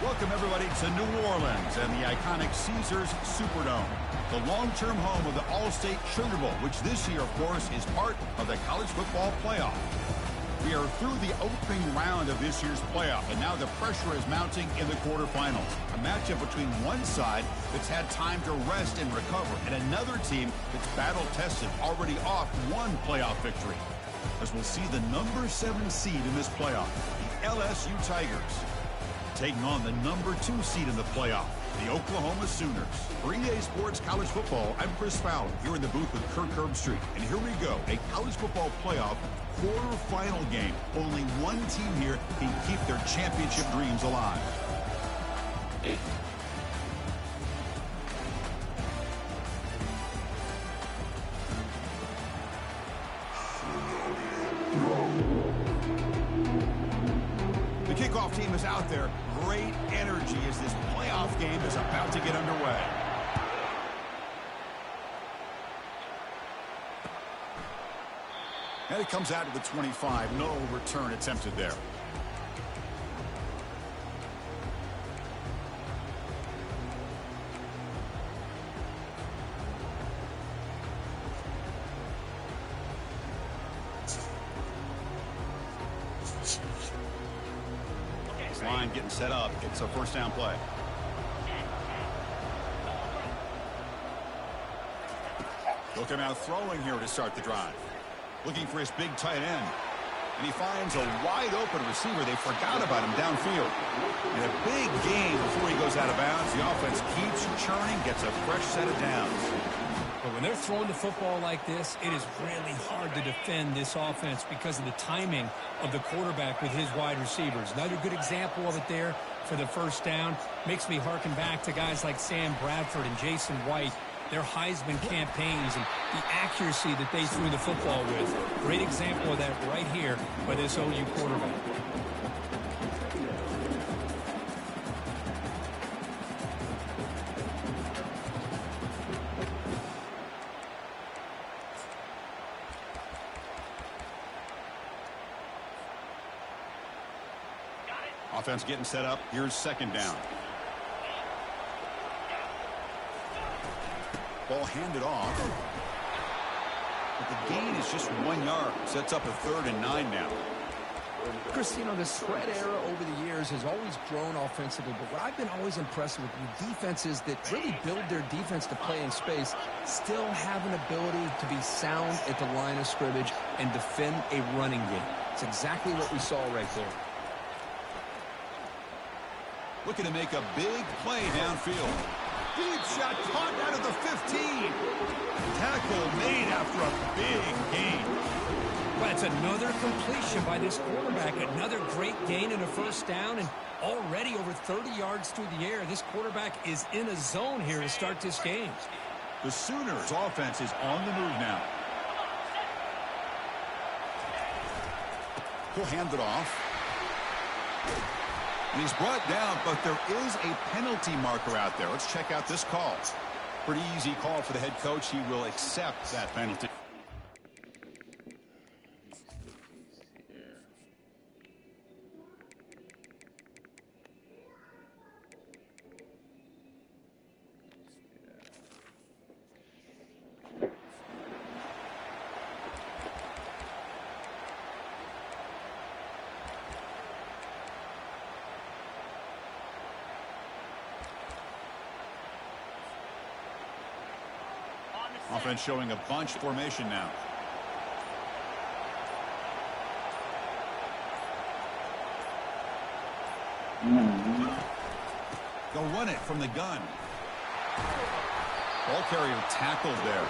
Welcome, everybody, to New Orleans and the iconic Caesars Superdome, the long-term home of the All-State Sugar Bowl, which this year, of course, is part of the college football playoff. We are through the opening round of this year's playoff, and now the pressure is mounting in the quarterfinals. A matchup between one side that's had time to rest and recover, and another team that's battle-tested, already off one playoff victory. As we'll see the number 7 seed in this playoff, the LSU Tigers, taking on the number 2 seed in the playoff, the Oklahoma Sooners. For EA Sports College Football, I'm Chris Fowler, here in the booth with Kirk Herbstreit. And here we go, a college football playoff quarterfinal game. Only one team here can keep their championship dreams alive. The kickoff team is out there. Great energy as this playoff game is about to get underway. And it comes out to the 25. No return attempted there. Line getting set up. It's a first down play. Looking out throwing here to start the drive. Looking for his big tight end. And he finds a wide open receiver. They forgot about him downfield. And a big gain before he goes out of bounds. The offense keeps churning, gets a fresh set of downs. But when they're throwing the football like this, it is really hard to defend this offense because of the timing of the quarterback with his wide receivers. Another good example of it there for the first down. Makes me harken back to guys like Sam Bradford and Jason White, their Heisman campaigns and the accuracy that they threw the football with. Great example of that right here by this OU quarterback. Offense getting set up. Here's second down. Ball handed off. But the gain is just 1 yard. Sets up a 3rd and 9 now. Chris, you know, the spread era over the years has always grown offensively, but what I've been always impressed with defenses that really build their defense to play in space still have an ability to be sound at the line of scrimmage and defend a running game. It's exactly what we saw right there. Looking to make a big play downfield. Deep shot caught out of the 15. Tackle made after a big gain. Well, it's another completion by this quarterback. Another great gain and a first down, and already over 30 yards through the air. This quarterback is in a zone here to start this game. The Sooners offense is on the move now. He'll hand it off. And he's brought down, but there is a penalty marker out there. Let's check out this call. Pretty easy call for the head coach. He will accept that penalty. Offense showing a bunch formation now. They'll run it from the gun. Ball carrier tackled there.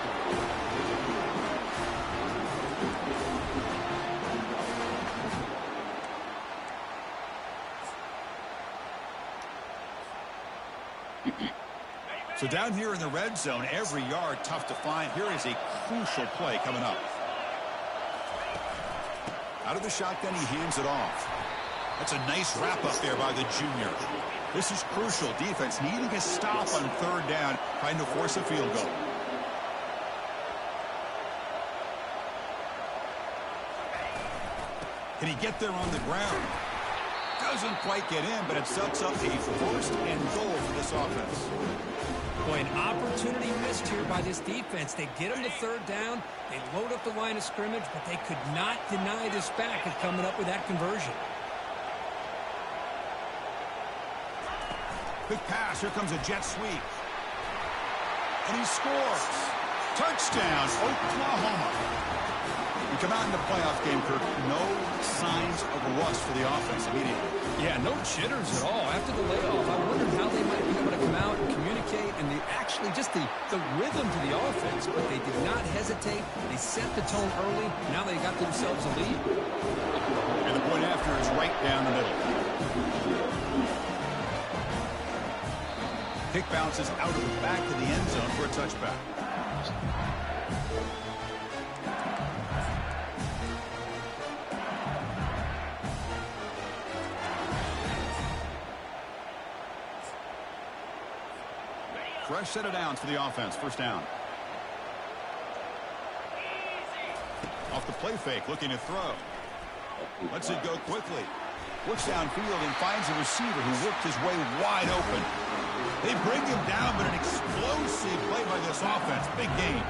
So down here in the red zone, every yard tough to find. Here is a crucial play coming up. Out of the shotgun, he hands it off. That's a nice wrap up there by the junior. This is crucial. Defense needing a stop on 3rd down, trying to force a field goal. Can he get there on the ground? doesn't quite get in, but it sets up a first and goal for this offense. Boy, an opportunity missed here by this defense. They get them to third down. They load up the line of scrimmage, but they could not deny this back of coming up with that conversion. Quick pass. Here comes a jet sweep. And he scores. Touchdown, Oklahoma. We come out in the playoff game, Kirk. No signs of a rust for the offense immediately. Yeah, no jitters at all. After the layoff, I wondered how they might be able to come out and communicate and actually just the rhythm to the offense. But they did not hesitate. They set the tone early. Now they got themselves a lead. And the point after is right down the middle. Kick bounces out of the back to the end zone for a touchback. Fresh set of downs for the offense. First down. Off the play fake, looking to throw. Lets it go quickly. Looks downfield and finds a receiver who worked his way wide open. They bring him down, but an explosive play by this offense. Big gain.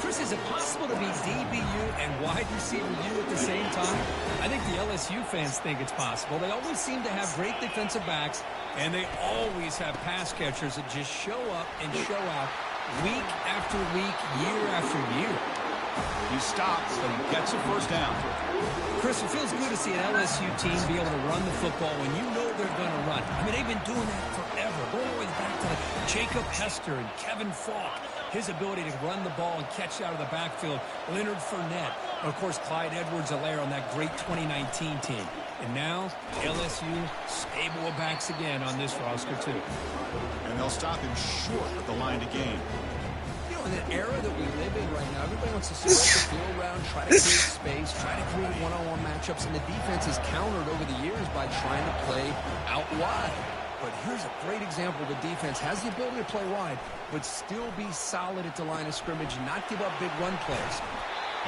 Chris, is it possible to be DBU and wide receiver U at the same time? I think the LSU fans think it's possible. They always seem to have great defensive backs, and they always have pass catchers that just show up and show out week after week, year after year. He stops, but he gets a first down. Chris, it feels good to see an LSU team be able to run the football when you know they're going to run. I mean, they've been doing that forever, going all the way back to Jacob Hester and Kevin Falk. His ability to run the ball and catch out of the backfield. Leonard Fournette. And, of course, Clyde Edwards-Helaire on that great 2019 team. And now, LSU stable of backs again on this roster, too. And they'll stop him short at the line to gain. You know, in the era that we live in right now, everybody wants to spread the field around, try to create space, try to create one-on-one matchups, and the defense is countered over the years by trying to play out wide. But here's a great example. The defense has the ability to play wide, but still be solid at the line of scrimmage and not give up big run plays.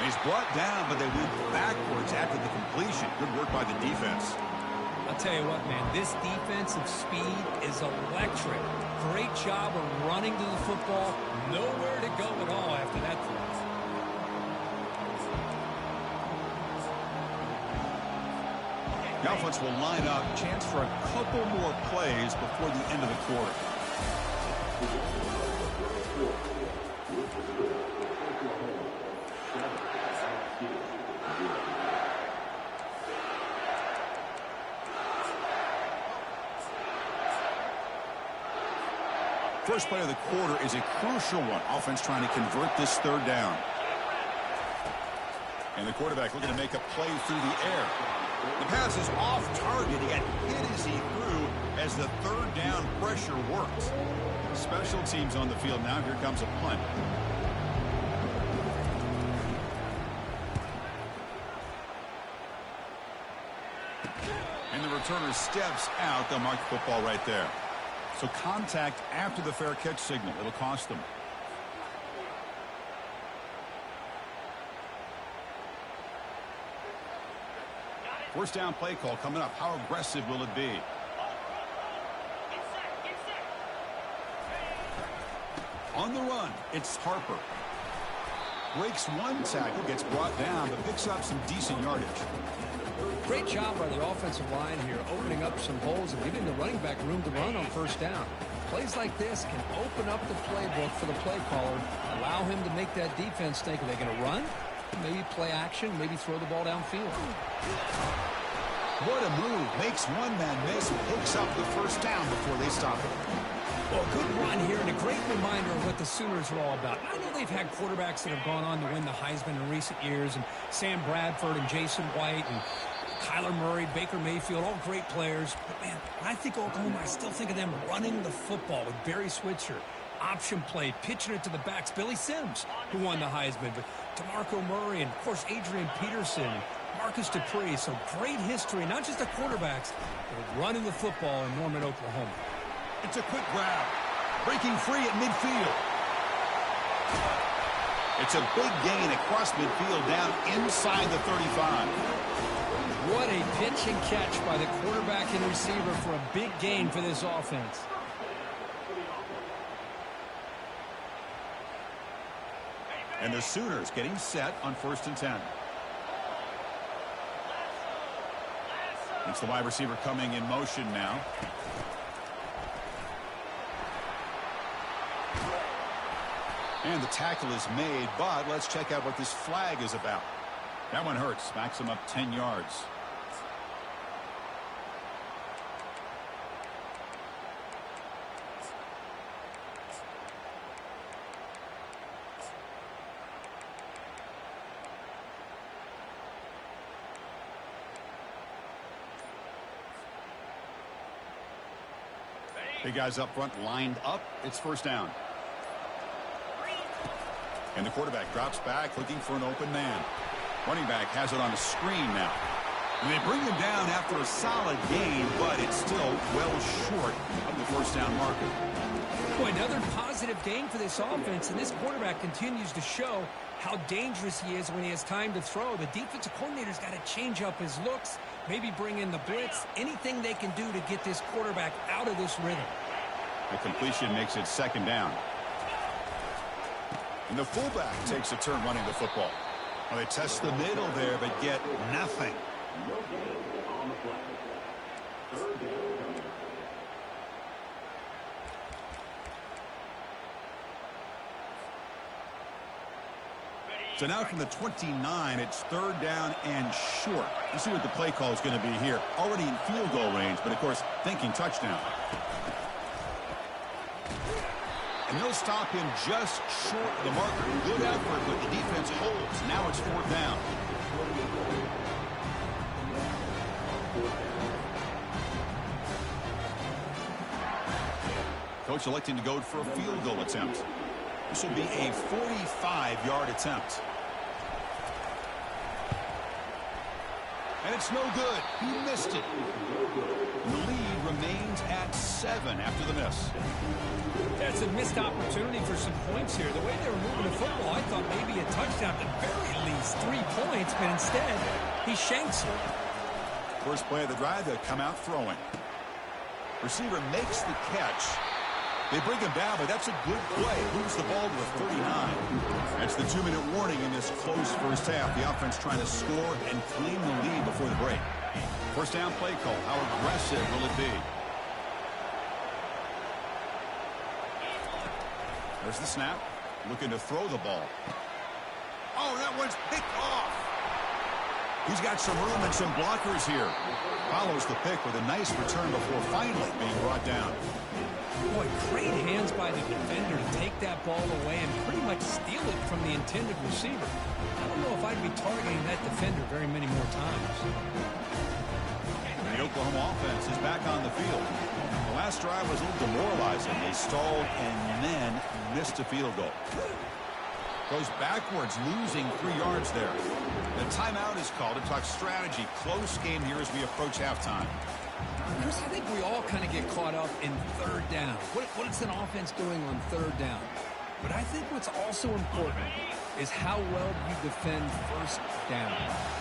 And he's brought down, but they went backwards after the completion. Good work by the defense. I'll tell you what, man, this defensive speed is electric. Great job of running to the football. Nowhere to go at all after that throw. The offense will line up. Chance for a couple more plays before the end of the quarter. First play of the quarter is a crucial one. Offense trying to convert this third down. And the quarterback looking to make a play through the air. The pass is off target. He got hit as he threw as the third down pressure works. Special teams on the field now. Here comes a punt. And the returner steps out. They'll mark the football right there. So contact after the fair catch signal. It'll cost them. First down play call coming up. How aggressive will it be? On the run, it's Harper. Breaks one tackle, gets brought down, but picks up some decent yardage. Great job by the offensive line here, opening up some holes and giving the running back room to run on first down. Plays like this can open up the playbook for the play caller, allow him to make that defense think, are they going to run? Maybe play action, maybe throw the ball downfield. What a move. Makes one man miss, picks up the first down before they stop it. Well, good run here and a great reminder of what the Sooners are all about. I know they've had quarterbacks that have gone on to win the Heisman in recent years, and Sam Bradford and Jason White and Kyler Murray, Baker Mayfield, all great players. But, man, when I think Oklahoma, I still think of them running the football with Barry Switzer. Option play, pitching it to the backs. Billy Sims, who won the Heisman, but DeMarco Murray and, of course, Adrian Peterson, Marcus Dupree. So great history, not just the quarterbacks, but running the football in Norman, Oklahoma. It's a quick grab. Breaking free at midfield. It's a big gain across midfield down inside the 35. What a pitch and catch by the quarterback and receiver for a big gain for this offense. And the Sooners getting set on 1st and 10. It's the wide receiver coming in motion now. And the tackle is made, but let's check out what this flag is about. That one hurts. Backs him up 10 yards. Big guys up front lined up. It's 1st down. And the quarterback drops back looking for an open man. Running back has it on a screen now. And they bring him down after a solid gain, but it's still well short of the 1st down marker. Boy, another positive gain for this offense, and this quarterback continues to show how dangerous he is when he has time to throw. The defensive coordinator's got to change up his looks, maybe bring in the blitz, anything they can do to get this quarterback out of this rhythm. The completion makes it 2nd down. And the fullback takes a turn running the football. Well, they test the middle there, but get nothing. So now from the 29, it's 3rd down and short. You see what the play call is going to be here. Already in field goal range, but of course thinking touchdown. And they'll stop him just short of the marker. Good effort, but the defense holds. Now it's 4th down. Coach electing to go for a field goal attempt. This will be a 45-yard attempt. And it's no good. He missed it. The lead remains at 7 after the miss. That's a missed opportunity for some points here. The way they were moving the football, I thought maybe a touchdown, at the very least 3 points, but instead he shanks it. First play of the drive, they'll come out throwing. Receiver makes the catch. They bring him down, but that's a good play. Moves the ball to the 39. That's the 2-minute warning in this close first half. The offense trying to score and claim the lead before the break. 1st down play call. How aggressive will it be? There's the snap. Looking to throw the ball. Oh, that one's picked off. He's got some room and some blockers here. Follows the pick with a nice return before finally being brought down. Boy, great hands by the defender to take that ball away and pretty much steal it from the intended receiver. I don't know if I'd be targeting that defender very many more times. And the Oklahoma offense is back on the field. The last drive was a little demoralizing. They stalled and then missed a field goal. Goes backwards, losing 3 yards there. The timeout is called to talk strategy. Close game here as we approach halftime. Chris, I think we all kind of get caught up in 3rd down. What is an offense doing on 3rd down? But I think what's also important is how well you defend 1st down.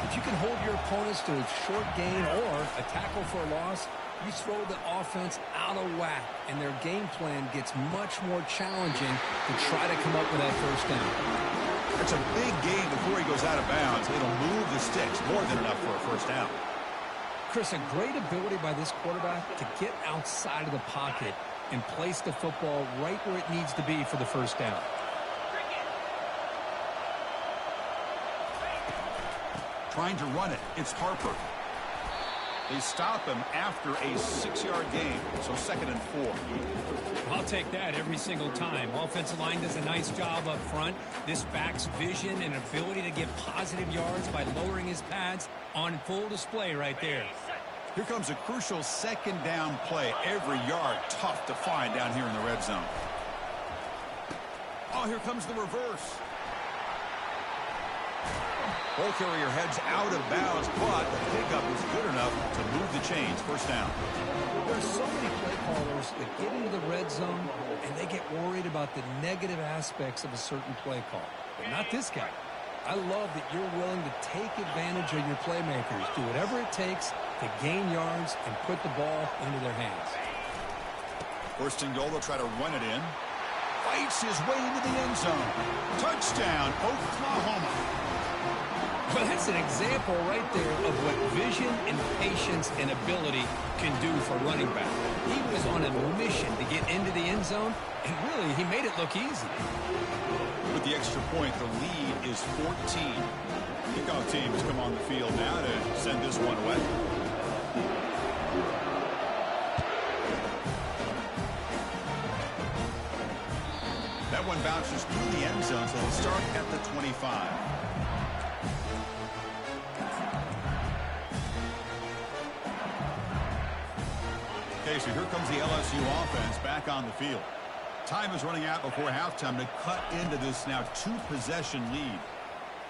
If you can hold your opponents to a short gain or a tackle for a loss, you throw the offense out of whack, and their game plan gets much more challenging to try to come up with that 1st down. That's a big gain before he goes out of bounds. It'll move the sticks more than enough for a 1st down. Chris, a great ability by this quarterback to get outside of the pocket and place the football right where it needs to be for the 1st down. Trying to run it. It's Harper. They stop him after a 6-yard gain, so 2nd and 4. I'll take that every single time. Offensive line does a nice job up front. This back's vision and ability to get positive yards by lowering his pads on full display right there. Here comes a crucial 2nd down play. Every yard tough to find down here in the red zone. Oh, here comes the reverse. Ball carrier heads out of bounds, but the pickup is good enough to move the chains. 1st down. There are so many play callers that get into the red zone and they get worried about the negative aspects of a certain play call. But not this guy. I love that you're willing to take advantage of your playmakers. Do whatever it takes to gain yards and put the ball into their hands. First and goal, they'll try to run it in. Fights his way into the end zone. Touchdown, Oklahoma. Well, that's an example right there of what vision and patience and ability can do for running back. He was on a mission to get into the end zone, and really, he made it look easy. With the extra point, the lead is 14. Kickoff team has come on the field now to send this one away. That one bounces through the end zone, so they'll start at the 25. Okay, so here comes the LSU offense back on the field. Time is running out before halftime to cut into this now two-possession lead.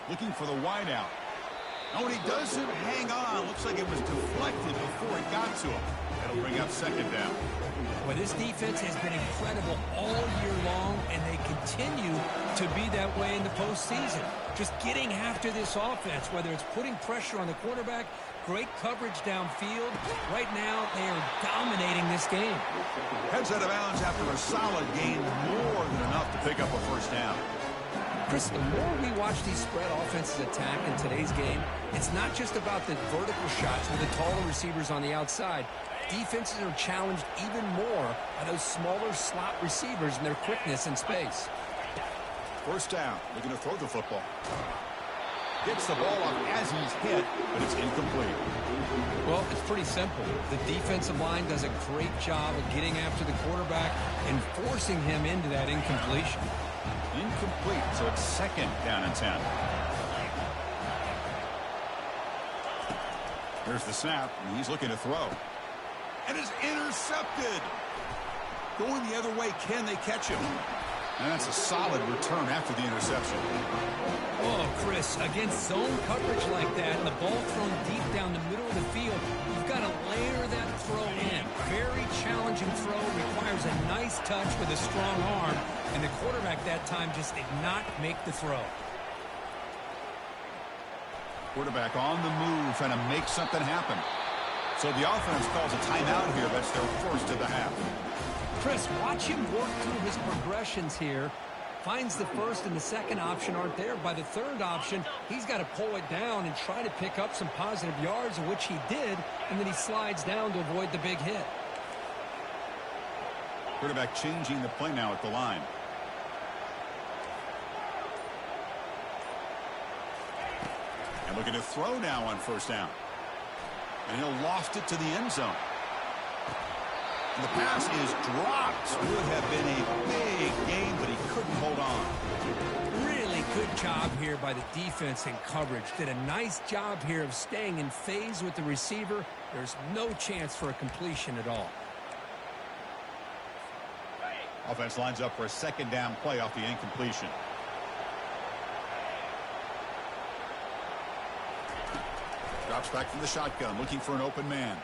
Looking for the wideout. Oh, and he doesn't hang on. Looks like it was deflected before it got to him. That'll bring up second down. Well, this defense has been incredible all year long, and they continue to be that way in the postseason. Just getting after this offense, whether it's putting pressure on the quarterback, great coverage downfield. Right now, they are dominating this game. Heads out of bounds after a solid gain, more than enough to pick up a first down. Chris, the more we watch these spread offenses attack in today's game, it's not just about the vertical shots with the taller receivers on the outside. Defenses are challenged even more by those smaller slot receivers and their quickness in space. First down, looking to throw the football. Gets the ball off as he's hit, but it's incomplete. Well, it's pretty simple. The defensive line does a great job of getting after the quarterback and forcing him into that incompletion. Incomplete, so it's second down and 10. There's the snap, and he's looking to throw. And it's intercepted. Going the other way, can they catch him? And that's a solid return after the interception. Oh, Chris, against zone coverage like that, and the ball thrown deep down the middle of the field, you've got to layer that throw in. Very challenging throw, requires a nice touch with a strong arm, and the quarterback that time just did not make the throw. Quarterback on the move, trying to make something happen. So the offense calls a timeout here. That's their first of the half. Chris, watch him work through his progressions here. Finds the first and the second option aren't there. By the third option, he's got to pull it down and try to pick up some positive yards, which he did, and then he slides down to avoid the big hit. Quarterback changing the play now at the line. And looking to throw now on first down. And he'll loft it to the end zone. And the pass is dropped. Would have been a big gain, but he couldn't hold on. Really good job here by the defense in coverage. Did a nice job here of staying in phase with the receiver. There's no chance for a completion at all. Offense lines up for a second down play off the incompletion. Drops back from the shotgun, looking for an open man.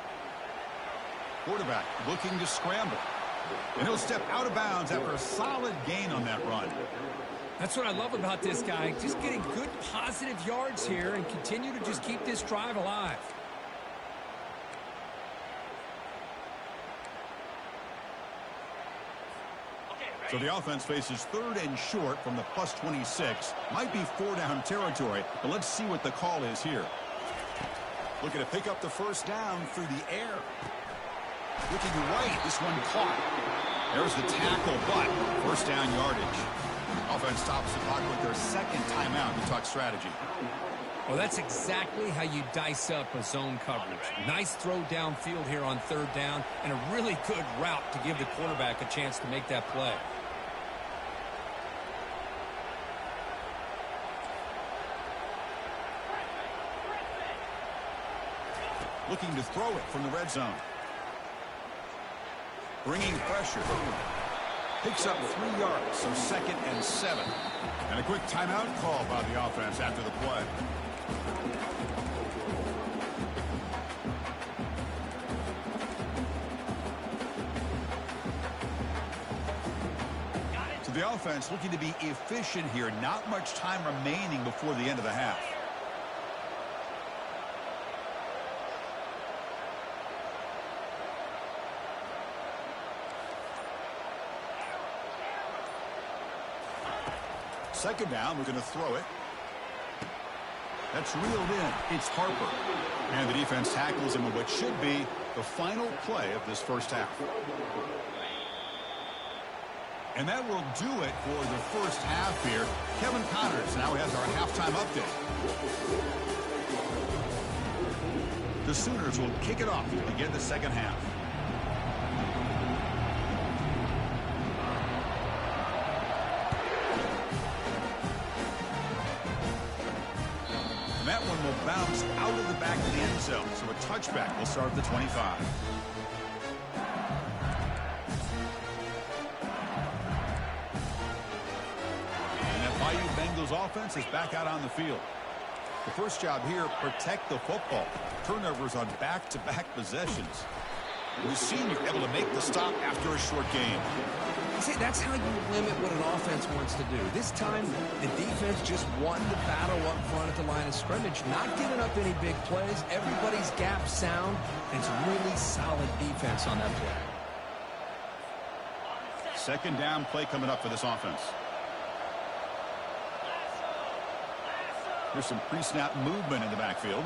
Quarterback looking to scramble. And he'll step out of bounds after a solid gain on that run. That's what I love about this guy. Just getting good positive yards here and continue to just keep this drive alive. So the offense faces third and short from the plus 26. Might be 4-down territory, but let's see what the call is here. Looking to pick up the first down through the air. Looking right, this one caught. There's the tackle, but first down yardage. Offense stops the clock with their second timeout to talk strategy. Well, that's exactly how you dice up a zone coverage. Nice throw downfield here on third down, and a really good route to give the quarterback a chance to make that play. Looking to throw it from the red zone. Bringing pressure. Picks up 3 yards, so second and 7. And a quick timeout call by the offense after the play. So The offense looking to be efficient here. Not much time remaining before the end of the half. Second down, we're going to throw it. That's reeled in. It's Harper. And the defense tackles him in what should be the final play of this first half. And that will do it for the first half here. Kevin Connors now has our halftime update. The Sooners will kick it off to begin the second half. And that one will bounce out of the back of the end zone. So a touchback will start at the 25. Bengals offense is back out on the field. The first job here, protect the football. Turnovers on back-to-back possessions. We've seen you're able to make the stop after a short game. See, that's how you limit what an offense wants to do. This time, the defense just won the battle up front at the line of scrimmage, not giving up any big plays. Everybody's gap sound, and it's really solid defense on that play. Second down play coming up for this offense. There's some pre-snap movement in the backfield.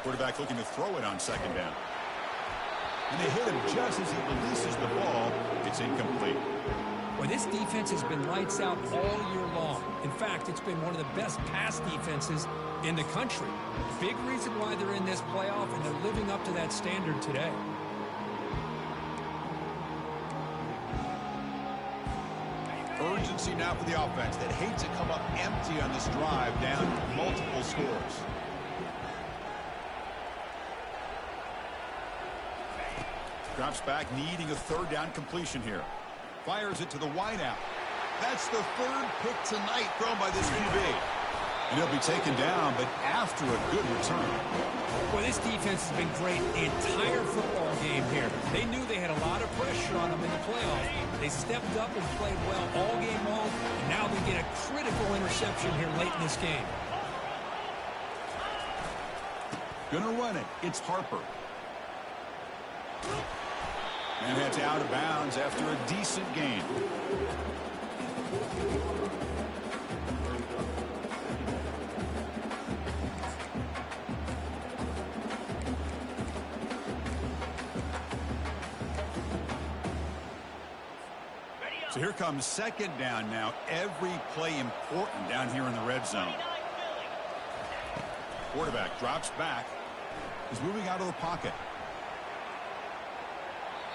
Quarterback looking to throw it on second down. And they hit him just as he releases the ball. It's incomplete. Well, this defense has been lights out all year long. In fact, it's been one of the best pass defenses in the country. Big reason why they're in this playoff, and they're living up to that standard today. Urgency now for the offense that hates to come up empty on this drive, down multiple scores. Drops back, needing a third down completion here. Fires it to the wideout. That's the third pick tonight thrown by this QB. And he'll be taken down, but after a good return. Well, this defense has been great the entire football game here. They knew they had a lot of pressure on them in the playoffs. They stepped up and played well all game long, and now they get a critical interception here late in this game. Gonna run it. It's Harper. And heads out of bounds after a decent gain. So here comes second down now. Every play important down here in the red zone. Quarterback drops back. He's moving out of the pocket.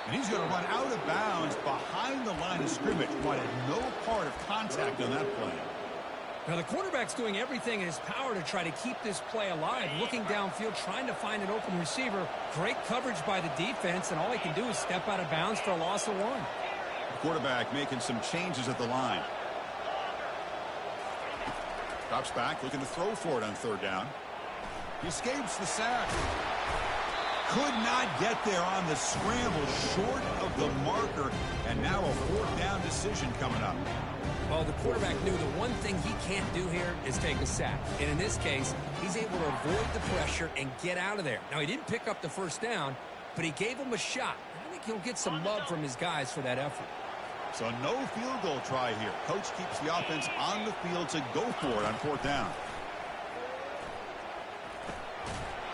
And he's going to run out of bounds behind the line of scrimmage. Wanted no part of contact on that play. Now the quarterback's doing everything in his power to try to keep this play alive. Looking downfield, trying to find an open receiver. Great coverage by the defense, and all he can do is step out of bounds for a loss of one. Quarterback making some changes at the line. Drops back, looking to throw for it on third down. He escapes the sack. Could not get there on the scramble, short of the marker, and now a fourth down decision coming up. Well, the quarterback knew the one thing he can't do here is take a sack. And in this case, he's able to avoid the pressure and get out of there. Now, he didn't pick up the first down, but he gave him a shot. I think he'll get some love from his guys for that effort. So no field goal try here. Coach keeps the offense on the field to go for it on fourth down.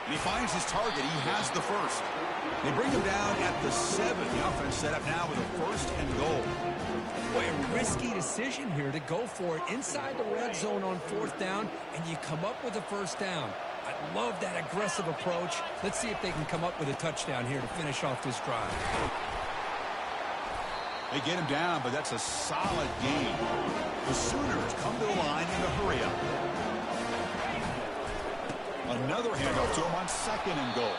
And he finds his target. He has the first. They bring him down at the 7. The offense set up now with a first and goal. Boy, a risky decision here to go for it inside the red zone on fourth down, and you come up with a first down. I love that aggressive approach. Let's see if they can come up with a touchdown here to finish off this drive. They get him down, but that's a solid game. The Sooners come to the line in a hurry-up. Another handoff to him on second and goal.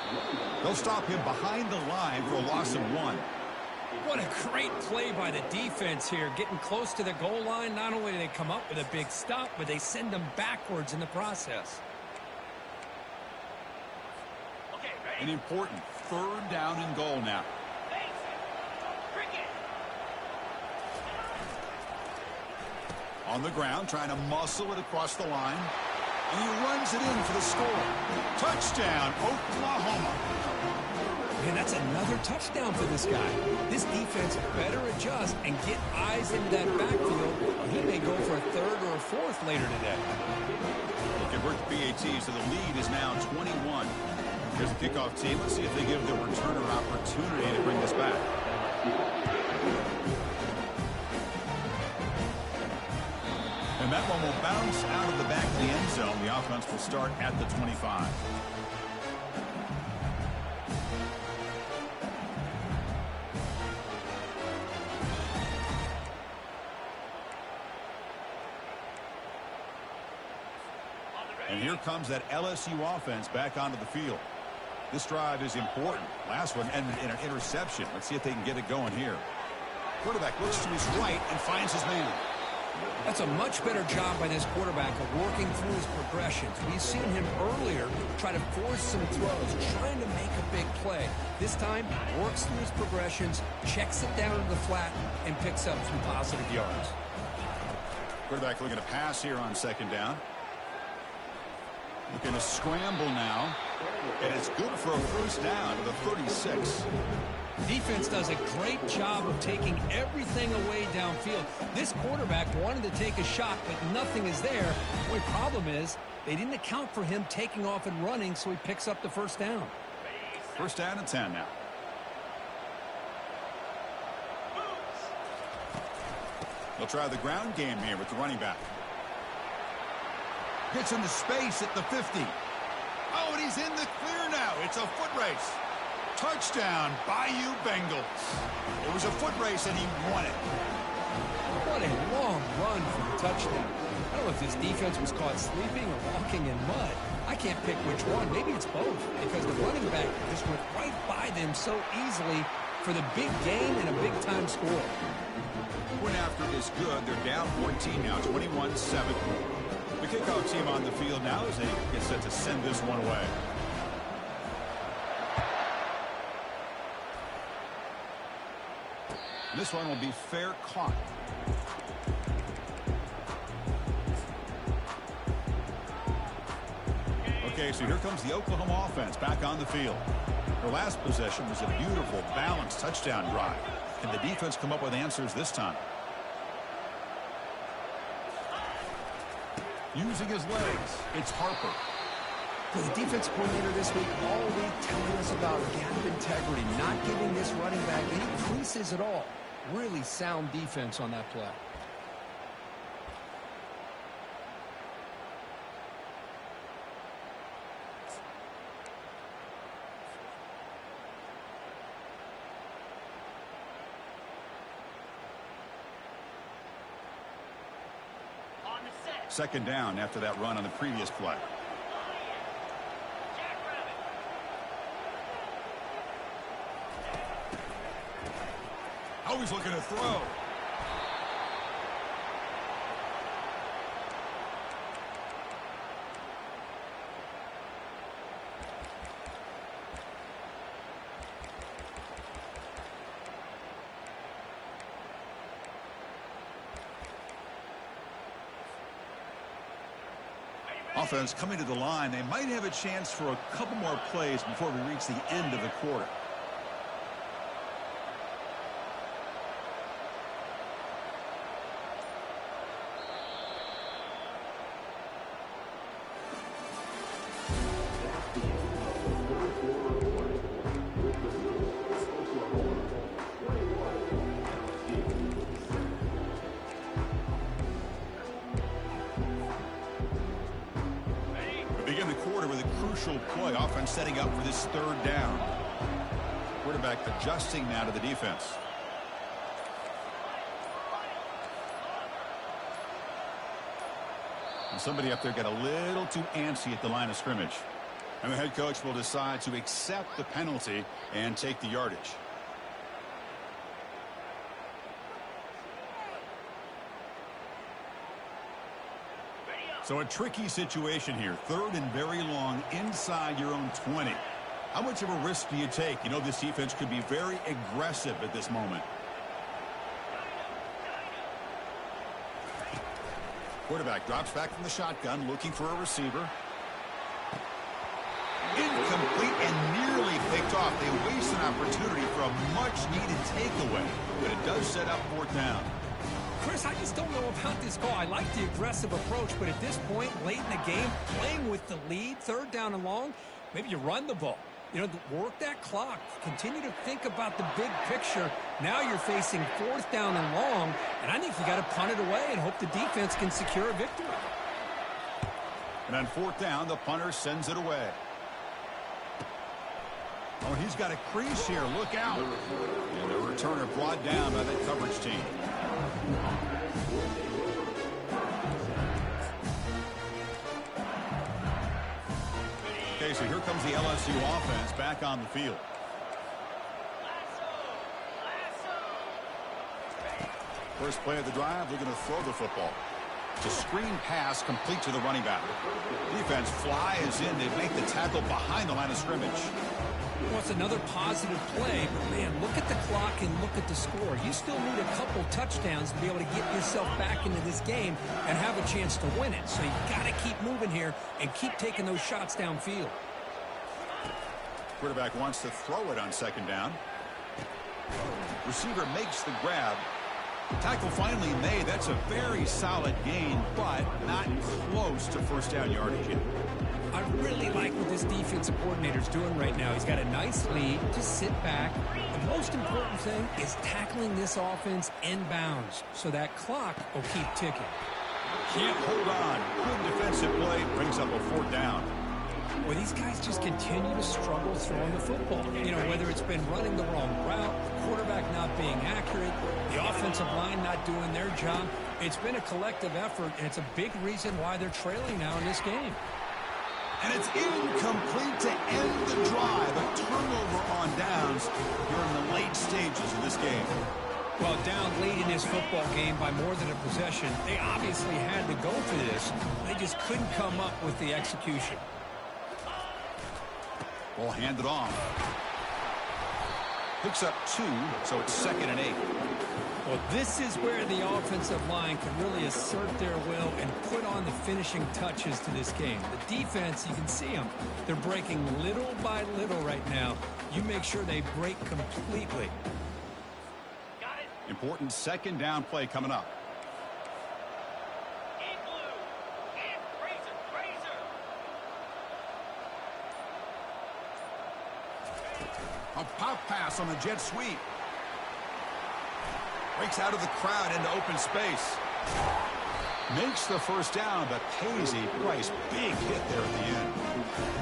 They'll stop him behind the line for a loss of 1. What a great play by the defense here. Getting close to the goal line, not only do they come up with a big stop, but they send them backwards in the process. An important third down and goal now. On the ground, trying to muscle it across the line. And he runs it in for the score. Touchdown, Oklahoma. Man, that's another touchdown for this guy. This defense better adjust and get eyes into that backfield, or he may go for a third or a fourth later today. They convert the PAT, so the lead is now 21. Here's the kickoff team. Let's see if they give the returner opportunity to bring this back. And that one will bounce out of the back of the end zone. The offense will start at the 25. And here comes that LSU offense back onto the field. This drive is important. Last one ended in an interception. Let's see if they can get it going here. Quarterback looks to his right and finds his man. That's a much better job by this quarterback of working through his progressions. We've seen him earlier try to force some throws, trying to make a big play. This time, works through his progressions, checks it down to the flat, and picks up some positive yards. Quarterback looking to pass here on second down. Looking to scramble now. And it's good for a first down to the 36. Defense does a great job of taking everything away downfield. This quarterback wanted to take a shot, but nothing is there. The only problem is they didn't account for him taking off and running, so he picks up the first down. First down and 10 now. They'll try the ground game here with the running back. Gets into space at the 50. Oh, and he's in the clear now. It's a foot race. Touchdown, Bayou Bengals. It was a foot race, and he won it. What a long run for the touchdown. I don't know if this defense was caught sleeping or walking in mud. I can't pick which one. Maybe it's both, because the running back just went right by them so easily for the big game and a big-time score. Point after is good. They're down 14 now, 21-7. The kickoff team on the field now as they get set to send this one away. This one will be fair caught. Okay, so here comes the Oklahoma offense back on the field. Their last possession was a beautiful, balanced touchdown drive. Can the defense come up with answers this time? Using his legs, it's Harper. For the defense coordinator this week, all week telling us about gap integrity, not giving this running back any creases at all. Really sound defense on that play. Second down after that run on the previous play. Always looking to throw. Offense coming to the line. They might have a chance for a couple more plays before we reach the end of the quarter. Play offense setting up for this third down. Quarterback adjusting now to the defense. And somebody up there got a little too antsy at the line of scrimmage. And the head coach will decide to accept the penalty and take the yardage. So a tricky situation here. Third and very long inside your own 20. How much of a risk do you take? You know, this defense could be very aggressive at this moment. Quarterback drops back from the shotgun, looking for a receiver. Incomplete and nearly picked off. They waste an opportunity for a much-needed takeaway, but it does set up 4th down. Chris, I just don't know about this call. I like the aggressive approach, but at this point, late in the game, playing with the lead, 3rd down and long, maybe you run the ball. You know, work that clock. Continue to think about the big picture. Now you're facing 4th down and long, and I think you got to punt it away and hope the defense can secure a victory. And on 4th down, the punter sends it away. Oh, he's got a crease here. Look out. And the returner brought down by that coverage team. Okay, so here comes the LSU offense back on the field. First play of the drive, they're going to throw the football. It's a screen pass complete to the running back. Defense flies in. They make the tackle behind the line of scrimmage. Well, it's another positive play, but man, look at the clock and look at the score. You still need a couple touchdowns to be able to get yourself back into this game and have a chance to win it. So you got to keep moving here and keep taking those shots downfield. Quarterback wants to throw it on 2nd down. Receiver makes the grab. Tackle finally made. That's a very solid gain, but not close to 1st down yardage yet. I really like what this defensive coordinator's doing right now. He's got a nice lead. Just sit back. The most important thing is tackling this offense inbounds so that clock will keep ticking. Can't hold on. Good defensive play. Brings up a 4th down. Well, these guys just continue to struggle throwing the football. You know, whether it's been running the wrong route, the quarterback not being accurate, the offensive line not doing their job. It's been a collective effort, and it's a big reason why they're trailing now in this game. And it's incomplete to end the drive. A turnover on downs here in the late stages of this game. Well, down late in this football game by more than a possession, they obviously had to go for this. They just couldn't come up with the execution. Ball handed off. Picks up 2, so it's 2nd and 8. Well, this is where the offensive line can really assert their will and put on the finishing touches to this game. The defense, you can see them. They're breaking little by little right now. You make sure they break completely. Important 2nd down play coming up. A pop pass on the jet sweep. Breaks out of the crowd into open space. Makes the 1st down, but pays a price. Big hit there at the end.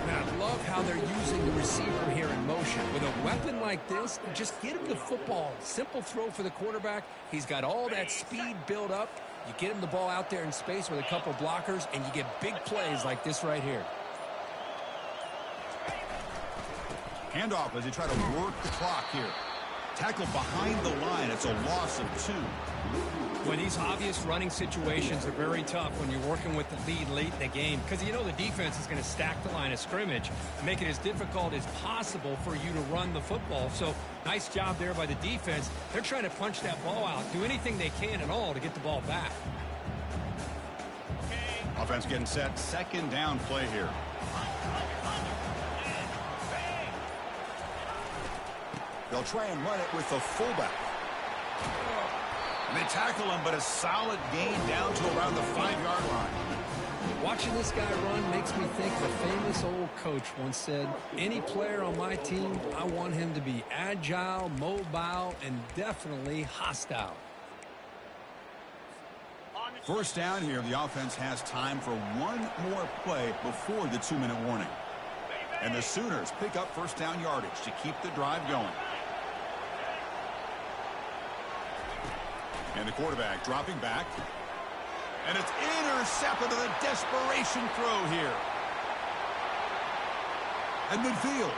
And I love how they're using the receiver here in motion. With a weapon like this, just get him the football. Simple throw for the quarterback. He's got all that speed built up. You get him the ball out there in space with a couple blockers, and you get big plays like this right here. Handoff as they try to work the clock here. Tackle behind the line. It's a loss of 2. Well, these obvious running situations are very tough when you're working with the lead late in the game because you know the defense is going to stack the line of scrimmage, make it as difficult as possible for you to run the football. So nice job there by the defense. They're trying to punch that ball out, do anything they can at all to get the ball back. Offense getting set. 2nd down play here. They'll try and run it with the fullback. And they tackle him, but a solid gain down to around the 5-yard line. Watching this guy run makes me think of a famous old coach once said, any player on my team, I want him to be agile, mobile, and definitely hostile. 1st down here. The offense has time for one more play before the 2-minute warning. And the Sooners pick up 1st down yardage to keep the drive going. And the quarterback dropping back. And it's intercepted on a desperation throw here. At midfield.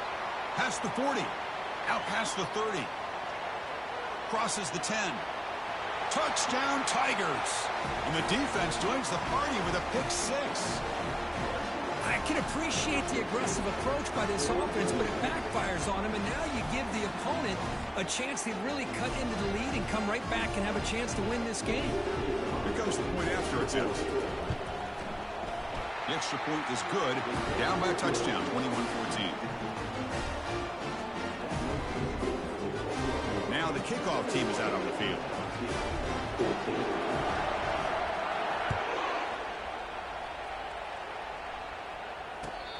Past the 40. Out past the 30. Crosses the 10. Touchdown Tigers. And the defense joins the party with a pick 6. I can appreciate the aggressive approach by this offense, but it backfires on him, and now you give the opponent a chance to really cut into the lead and come right back and have a chance to win this game. Here comes the point after. 2. The extra point is good. Down by a touchdown, 21-14. Now the kickoff team is out on the field.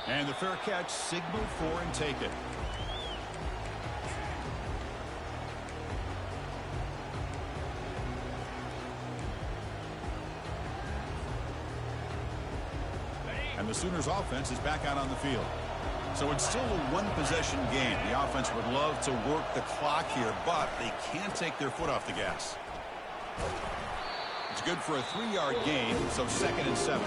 And the fair catch signaled for and taken. And the Sooners offense is back out on the field. So it's still a one-possession game. The offense would love to work the clock here, but they can't take their foot off the gas. It's good for a 3-yard gain, so 2nd and 7.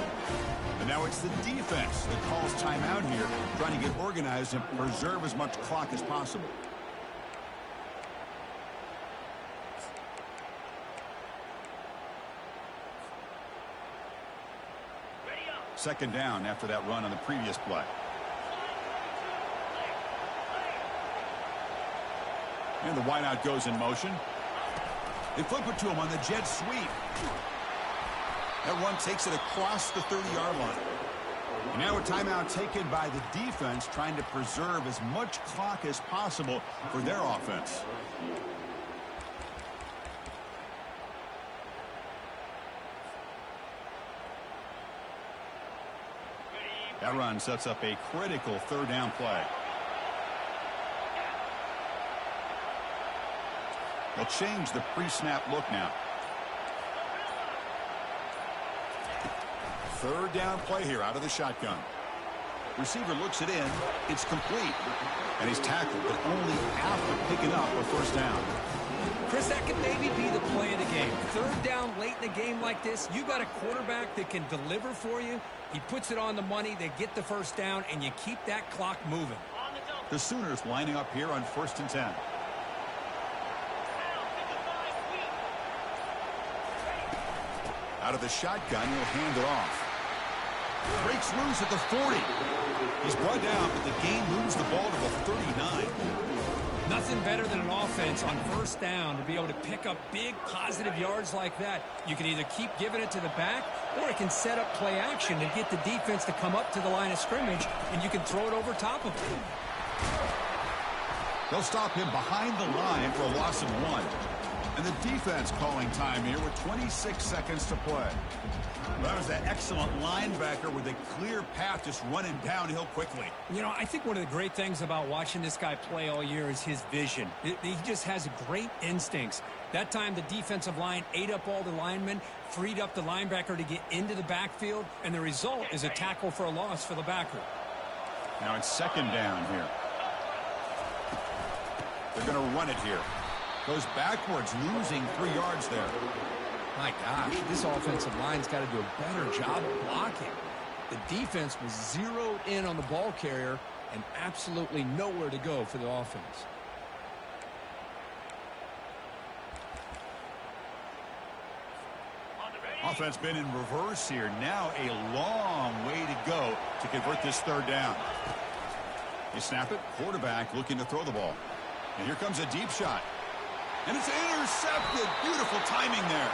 And now it's the defense that calls timeout here, trying to get organized and preserve as much clock as possible. Second down after that run on the previous play. And the wideout goes in motion. They flip it to him on the jet sweep. That run takes it across the 30-yard line. And now a timeout taken by the defense, trying to preserve as much clock as possible for their offense. That run sets up a critical 3rd down play. They'll change the pre-snap look now. 3rd down play here out of the shotgun. Receiver looks it in. It's complete. And he's tackled, but only after picking up a 1st down. Chris, that could maybe be the play of the game. 3rd down late in a game like this, you got a quarterback that can deliver for you. He puts it on the money, they get the 1st down, and you keep that clock moving. The Sooners lining up here on 1st and 10. Out of the shotgun, he'll hand it off. Breaks loose at the 40. He's brought down, but the gain moves the ball to the 39. Nothing better than an offense on 1st down to be able to pick up big positive yards like that. You can either keep giving it to the back, or it can set up play action and get the defense to come up to the line of scrimmage, and you can throw it over top of him. They'll stop him behind the line for a loss of 1. And the defense calling time here with 26 seconds to play. That was an excellent linebacker with a clear path, just running downhill quickly. You know, I think one of the great things about watching this guy play all year is his vision. He just has great instincts. That time the defensive line ate up all the linemen, freed up the linebacker to get into the backfield, and the result is a tackle for a loss for the backer. Now it's 2nd down here. They're going to run it here. Goes backwards, losing 3 yards there. My gosh, this offensive line's got to do a better job of blocking. The defense was zeroed in on the ball carrier and absolutely nowhere to go for the offense. Offense been in reverse here. Now a long way to go to convert this 3rd down. You snap it, quarterback looking to throw the ball. And here comes a deep shot. And it's intercepted. Beautiful timing there.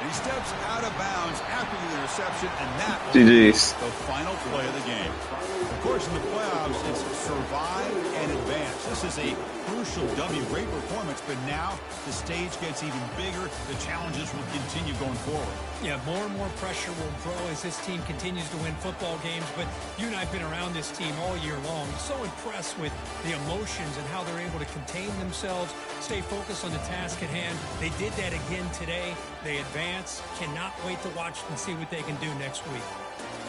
And he steps out of bounds after the interception, and that was the final play of the game. Of course, in the playoffs, it's survive and advance. This is a crucial W. Great performance, but now the stage gets even bigger. The challenges will continue going forward. Yeah, more and more pressure will grow as this team continues to win football games, but you and I have been around this team all year long. So impressed with the emotions and how they're able to contain themselves, stay focused on the task at hand. They did that again today. They advance. Cannot wait to watch and see what they can do next week.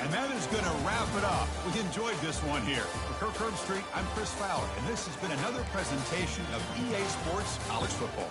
And that is going to wrap it up. We enjoyed this one here. For Kirk Herbstreit, I'm Chris Fowler, and this has been another presentation of EA Sports College Football.